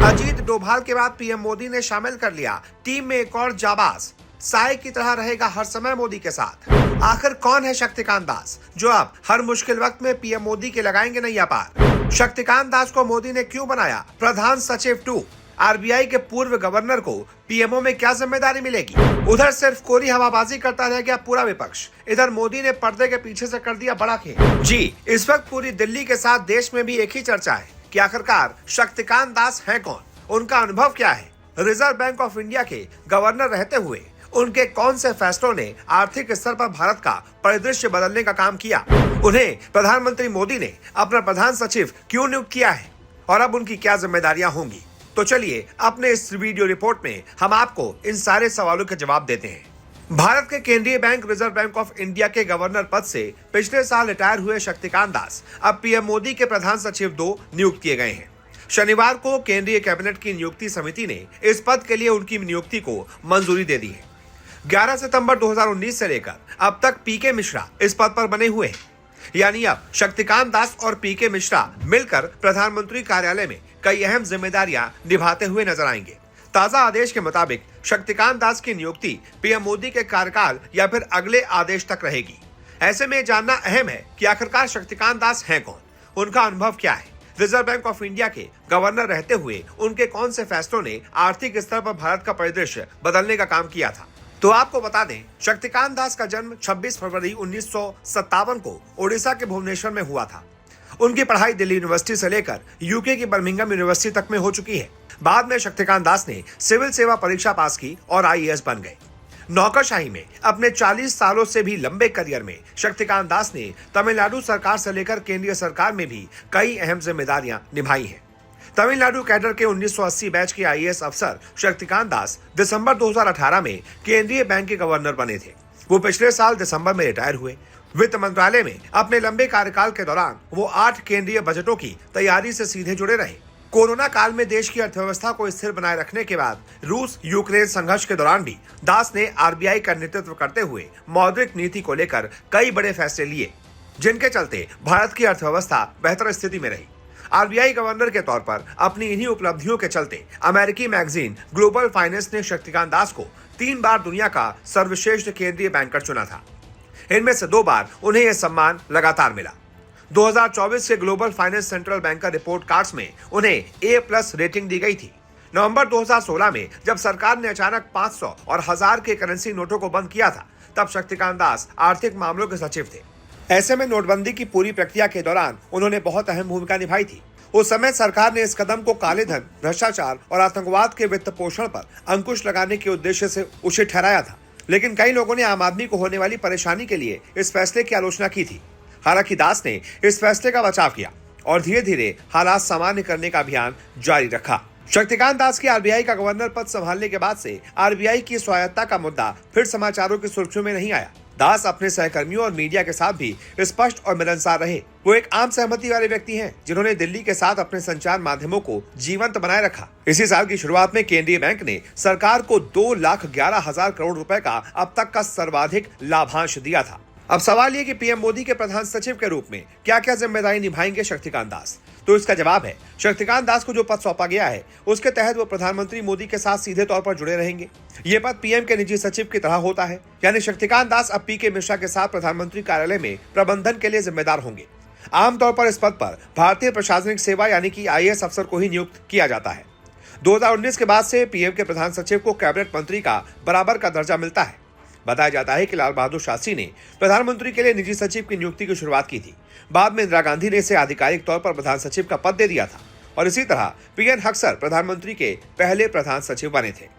अजीत डोभाल के बाद पीएम मोदी ने शामिल कर लिया टीम में एक और जाबाज। साय की तरह रहेगा हर समय मोदी के साथ। आखिर कौन है शक्तिकांत दास, जो अब हर मुश्किल वक्त में पीएम मोदी के लगाएंगे नैया पार। शक्तिकांत दास को मोदी ने क्यों बनाया प्रधान सचिव 2? आरबीआई के पूर्व गवर्नर को पीएमओ में क्या जिम्मेदारी मिलेगी? उधर सिर्फ कोरी हवाबाजी करता रह गया पूरा विपक्ष, इधर मोदी ने पर्दे के पीछे से कर दिया बड़ा खेल। जी, इस वक्त पूरी दिल्ली के साथ देश में भी एक ही चर्चा है कि आखिरकार शक्तिकांत दास हैं कौन, उनका अनुभव क्या है, रिजर्व बैंक ऑफ इंडिया के गवर्नर रहते हुए उनके कौन से फैसलों ने आर्थिक स्तर पर भारत का परिदृश्य बदलने का काम किया, उन्हें प्रधानमंत्री मोदी ने अपना प्रधान सचिव क्यों नियुक्त किया है और अब उनकी क्या जिम्मेदारियां होंगी। तो चलिए अपने इस वीडियो रिपोर्ट में हम आपको इन सारे सवालों के जवाब देते हैं। भारत के केंद्रीय bank reserve bank of India के गवर्नर पद से पिछले साल रिटायर हुए शक्तिकांत दास अब पीएम मोदी के प्रधान सचिव 2 नियुक्त किए गए हैं। शनिवार को केंद्रीय कैबिनेट की नियुक्ति समिति ने इस पद के लिए उनकी नियुक्ति को मंजूरी दे दी है। 11 सितंबर 2019 से लेकर अब तक पीके मिश्रा इस पद पर बने हुए हैं, यानी अब शक्तिकांत दास और पीके मिश्रा मिलकर प्रधानमंत्री कार्यालय में कई अहम जिम्मेदारियां निभाते हुए नजर आएंगे। ताजा आदेश के मुताबिक शक्तिकांत दास की नियुक्ति पीएम मोदी के कार्यकाल या फिर अगले आदेश तक रहेगी। ऐसे में जानना अहम है कि आखिरकार शक्तिकांत दास हैं कौन, उनका अनुभव क्या है, रिजर्व बैंक ऑफ इंडिया के गवर्नर रहते हुए उनके कौन से फैसलों ने आर्थिक स्तर पर भारत का परिदृश्य बदलने का काम किया था। तो आपको बता दें, शक्तिकांत दास का जन्म 26 फरवरी 1957 को ओडिशा के भुवनेश्वर में हुआ था। उनकी पढ़ाई दिल्ली यूनिवर्सिटी से लेकर यूके की बर्मिंघम यूनिवर्सिटी तक में हो चुकी है। बाद में शक्तिकांत दास ने सिविल सेवा परीक्षा पास की और आईएएस बन गए। नौकरशाही में अपने 40 सालों से भी लंबे करियर में शक्तिकांत दास ने तमिलनाडु सरकार से लेकर केंद्रीय सरकार में भी कई अहम जिम्मेदारियां निभाई हैं। तमिलनाडु कैडर के 1980 बैच के आईएएस अफसर शक्तिकांत दास दिसंबर 2018 में केंद्रीय बैंक के गवर्नर बने थे। वो पिछले साल दिसंबर में रिटायर हुए। वित्त मंत्रालय में अपने लंबे कार्यकाल के दौरान वो 8 केंद्रीय बजटों की तैयारी से सीधे जुड़े रहे। कोरोना काल में देश की अर्थव्यवस्था को स्थिर बनाए रखने के बाद रूस यूक्रेन संघर्ष के दौरान भी दास ने आरबीआई का नेतृत्व करते हुए मौद्रिक नीति को लेकर कई बड़े फैसले लिए, जिनके चलते भारत की अर्थव्यवस्था बेहतर स्थिति में रही। आरबीआई गवर्नर के तौर पर अपनी इन्हीं उपलब्धियों के चलते अमेरिकी मैगजीन ग्लोबल फाइनेंस ने शक्तिकांत दास को 3 बार दुनिया का सर्वश्रेष्ठ केंद्रीय बैंकर चुना था। इनमें से 2 बार उन्हें यह सम्मान लगातार मिला। 2024 के global finance central banker report cards में उन्हें A+ रेटिंग दी गई थी। नवंबर 2016 में जब सरकार ने अचानक 500 और 1000 के करेंसी नोटों को बंद किया था, तब शक्तिकांत दास आर्थिक मामलों के सचिव थे। ऐसे में नोटबंदी की पूरी प्रक्रिया के दौरान उन्होंने बहुत अहम भूमिका निभाई थी। उस समय सरकार ने इस कदम को काले धन, भ्रष्टाचार और आतंकवाद के वित्त पोषण पर अंकुश लगाने के उद्देश्य से उसे ठहराया था। लेकिन कई लोगों ने आम आदमी को होने वाली परेशानी के लिए इस फैसले की आलोचना की थी। हालांकि दास ने इस फैसले का बचाव किया और धीरे धीरे हालात सामान्य करने का अभियान जारी रखा। शक्तिकांत दास की आरबीआई का गवर्नर पद संभालने के बाद से आरबीआई की स्वायत्तता का मुद्दा फिर समाचारों की सुर्खियों में नहीं आया। दास अपने सहकर्मियों और मीडिया के साथ भी स्पष्ट और मिलनसार रहे। वो एक आम सहमति वाले व्यक्ति हैं, जिन्होंने दिल्ली के साथ अपने संचार माध्यमों को जीवंत बनाए रखा। इसी साल की शुरुआत में केंद्रीय बैंक ने सरकार को 2,11,000 करोड़ रुपए का अब तक का सर्वाधिक लाभांश दिया था। अब सवाल ये कि पीएम मोदी के प्रधान सचिव के रूप में क्या क्या जिम्मेदारी निभाएंगे शक्तिकांत दास। तो इसका जवाब है, शक्तिकांत दास को जो पद सौंपा गया है उसके तहत वो प्रधानमंत्री मोदी के साथ सीधे तौर पर जुड़े रहेंगे। ये पद पीएम के निजी सचिव की तरह होता है, यानी शक्तिकांत दास अब पीके मिश्रा के साथ प्रधानमंत्री कार्यालय में प्रबंधन के लिए जिम्मेदार होंगे। आमतौर पर इस पद पर भारतीय प्रशासनिक सेवा यानी कि आईएएस अफसर को ही नियुक्त किया जाता है। 2019 के बाद से पीएम के प्रधान सचिव को कैबिनेट मंत्री का बराबर का दर्जा मिलता है। बताया जाता है कि लाल बहादुर शास्त्री ने प्रधानमंत्री के लिए निजी सचिव की नियुक्ति की शुरुआत की थी। बाद में इंदिरा गांधी ने इसे आधिकारिक तौर पर प्रधान सचिव का पद दे दिया था और इसी तरह पीएन हक्सर प्रधानमंत्री के पहले प्रधान सचिव बने थे।